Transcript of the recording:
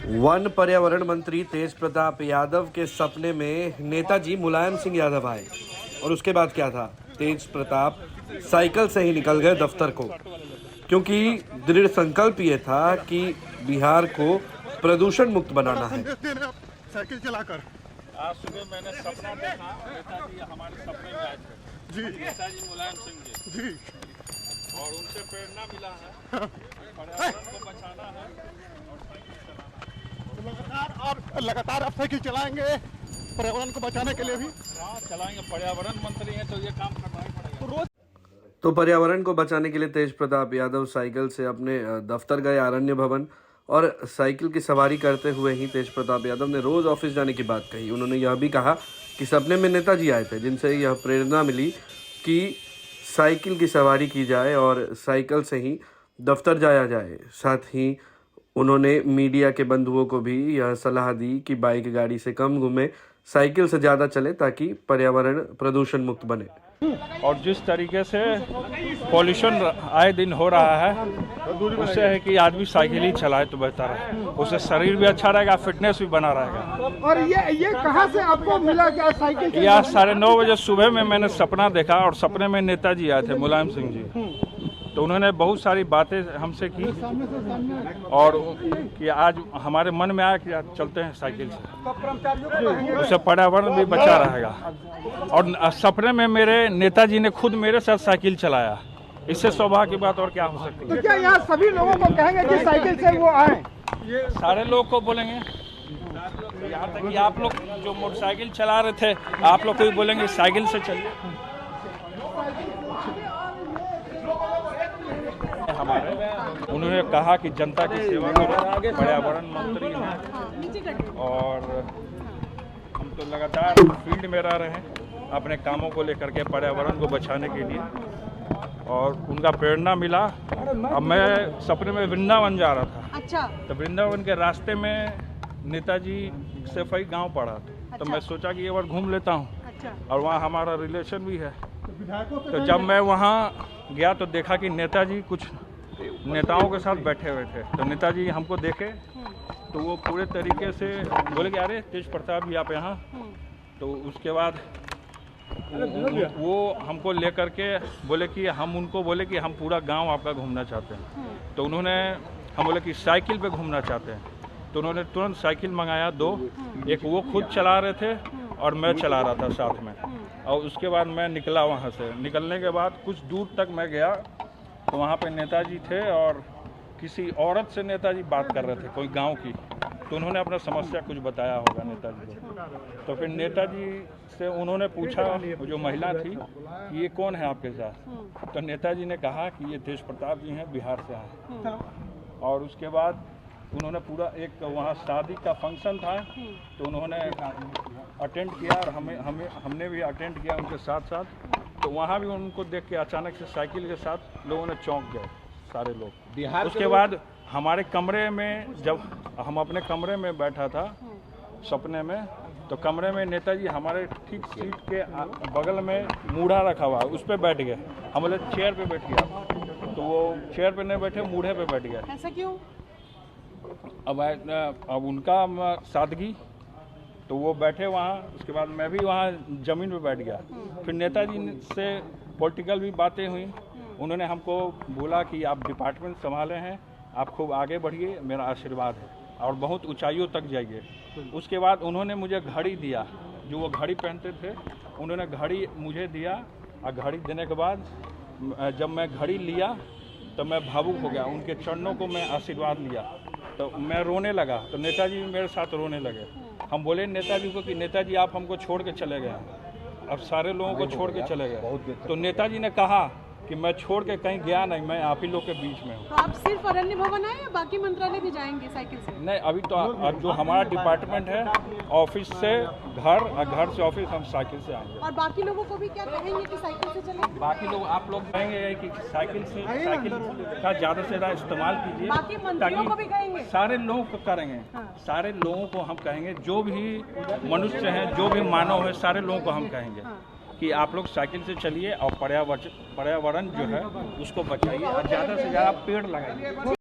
One पर्यावरण मंत्री तेज प्रताप यादव के सपने में नेताजी मुलायम सिंह यादव आए और उसके बाद क्या था, तेज प्रताप साइकिल से ही निकल गए दफ्तर को, क्योंकि दृढ़ संकल्प ये था कि बिहार को प्रदूषण मुक्त बनाना है। साइकिल चलाकर आज सुबह मैंने सपना देखा, नेताजी हमारे सपने में आए थे जी, नेताजी मुलायम सिंह जी, और उनसे प्रेरणा मिला है पर्यावरण को बचाना है और साइकिल चलाना है। लगातार आप साइकिल चलाएंगे पर्यावरण को बचाने के लिए भी। हाँ चलाएंगे, पर्यावरण मंत्री हैं तो ये काम करना ही पड़ेगा। तो पर्यावरण को बचाने के लिए तेज प्रताप यादव साइकिल से अपने दफ्तर गए आरण्य भवन, और साइकिल की सवारी करते हुए ही तेज प्रताप यादव ने रोज ऑफिस जाने की बात कही। उन्होंने यह भी कहा कि सपने में नेताजी आए थे, जिनसे यह प्रेरणा मिली कि साइकिल की सवारी की जाए और साइकिल से ही दफ्तर जाया जाए। साथ ही उन्होंने मीडिया के बंधुओं को भी यह सलाह दी कि बाइक गाड़ी से कम घूमें, साइकिल से ज़्यादा चले, ताकि पर्यावरण प्रदूषण मुक्त बने। और जिस तरीके से पॉल्यूशन आए दिन हो रहा है, उससे है कि आदमी साइकिल ही चलाए तो बेहतर है। उससे शरीर भी अच्छा रहेगा, फिटनेस भी बना रहेगा। और ये कहाँ से आपको मिला क्या साइकिल? ये आज 9:30 बजे सुबह में मैंने सपना देखा और सपने में नेताजी आए थे मुलायम सिंह जी। तो उन्होंने बहुत सारी बातें हमसे की और कि आज हमारे मन में आया कि आज चलते हैं साइकिल से, उससे पर्यावरण भी बचा रहेगा। और सपने में मेरे नेताजी ने खुद मेरे साथ साइकिल चलाया, इससे सौभाग्य की बात और क्या हो सकती है। तो क्या यहाँ सभी लोगों को कहेंगे कि साइकिल से वो आए? ये सारे लोग को बोलेंगे, यहाँ तक कि आप लोग जो मोटरसाइकिल चला रहे थे, आप लोग को भी बोलेंगे साइकिल से चलिए। हमारे उन्होंने कहा कि जनता की सेवा करो, पर्यावरण मंत्री हैं और हम तो लगातार फील्ड में रह रहे हैं अपने कामों को लेकर के, पर्यावरण को बचाने के लिए, और उनका प्रेरणा मिला। अब मैं सपने में वृंदावन जा रहा था। अच्छा। तो वृंदावन के रास्ते में नेताजी से वही गाँव पड़ा, अच्छा। तो मैं सोचा कि एक बार घूम लेता हूँ। अच्छा। और वहाँ हमारा रिलेशन भी है। तो जब मैं वहाँ गया तो देखा कि नेताजी कुछ नेताओं के साथ बैठे हुए थे। तो नेताजी हमको देखे तो वो पूरे तरीके से बोले कि अरे तेज प्रताप भी आप यहाँ। तो उसके बाद वो हमको लेकर के बोले कि हम उनको बोले कि हम पूरा गांव आपका घूमना चाहते हैं। तो उन्होंने हम बोले कि साइकिल पे घूमना चाहते हैं। तो उन्होंने तुरंत साइकिल मंगाया 2, एक वो खुद चला रहे थे और मैं चला रहा था साथ में। और उसके बाद मैं निकला वहाँ से। निकलने के बाद कुछ दूर तक मैं गया तो वहाँ पे नेताजी थे और किसी औरत से नेताजी बात कर रहे थे, कोई गांव की। तो उन्होंने अपना समस्या कुछ बताया होगा नेताजी को। तो फिर नेताजी से उन्होंने पूछा, जो महिला थी, कि ये कौन है आपके साथ? तो नेताजी ने कहा कि ये तेज प्रताप जी हैं, बिहार से आए। और उसके बाद उन्होंने पूरा एक वहाँ शादी का फंक्शन था तो उन्होंने अटेंड किया और हमने भी अटेंड किया उनके साथ साथ। तो वहाँ भी उनको देख के अचानक से साइकिल के साथ लोगों ने चौंक गए सारे लोग। उसके बाद हमारे कमरे में, जब हम अपने कमरे में बैठा था सपने में, तो कमरे में नेताजी हमारे ठीक सीट के बगल में मूढ़ा रखा हुआ, उस पर बैठ गए। हम बोले चेयर पे बैठ गया, तो वो चेयर पे नहीं बैठे, मूढ़े पे बैठ गए। ऐसा क्यों? अब उनका सादगी, तो वो बैठे वहाँ। उसके बाद मैं भी वहाँ ज़मीन पे बैठ गया। फिर नेताजी से पॉलिटिकल भी बातें हुई। उन्होंने हमको बोला कि आप डिपार्टमेंट संभाले हैं, आप खूब आगे बढ़िए, मेरा आशीर्वाद है, और बहुत ऊंचाइयों तक जाइए। उसके बाद उन्होंने मुझे घड़ी दिया, जो वो घड़ी पहनते थे, उन्होंने घड़ी मुझे दिया। और घड़ी देने के बाद जब मैं घड़ी लिया तो मैं भावुक हो गया, उनके चरणों को मैं आशीर्वाद लिया। तो मैं रोने लगा, तो नेताजी भी मेरे साथ रोने लगे। हम बोले नेताजी को कि नेताजी आप हमको छोड़ के चले गए, अब सारे लोगों को छोड़ के चले गए। तो नेताजी ने कहा कि मैं छोड़ के कहीं गया नहीं, मैं आप ही लोग के बीच में हूँ। तो आप सिर्फ अरण्य भवन आए या बाकी मंत्रालय भी जाएंगे साइकिल से? नहीं, अभी तो अब जो हमारा डिपार्टमेंट है, ऑफिस से घर और घर से ऑफिस, हम साइकिल से आएंगे। और बाकी लोगों को भी क्या कहेंगे कि साइकिल से चलें? बाकी लोग, आप लोग कहेंगे कि साइकिल का ज़्यादा से ज़्यादा इस्तेमाल कीजिए। बाकी मंत्रियों को भी कहेंगे? सारे लोगों को करेंगे। हाँ। सारे लोगों को हम कहेंगे, जो भी मनुष्य हैं, जो भी मानव है, सारे लोगों को हम कहेंगे कि आप लोग साइकिल से चलिए और पर्यावरण जो है उसको बचाइए और ज़्यादा से ज़्यादा पेड़ लगाइए।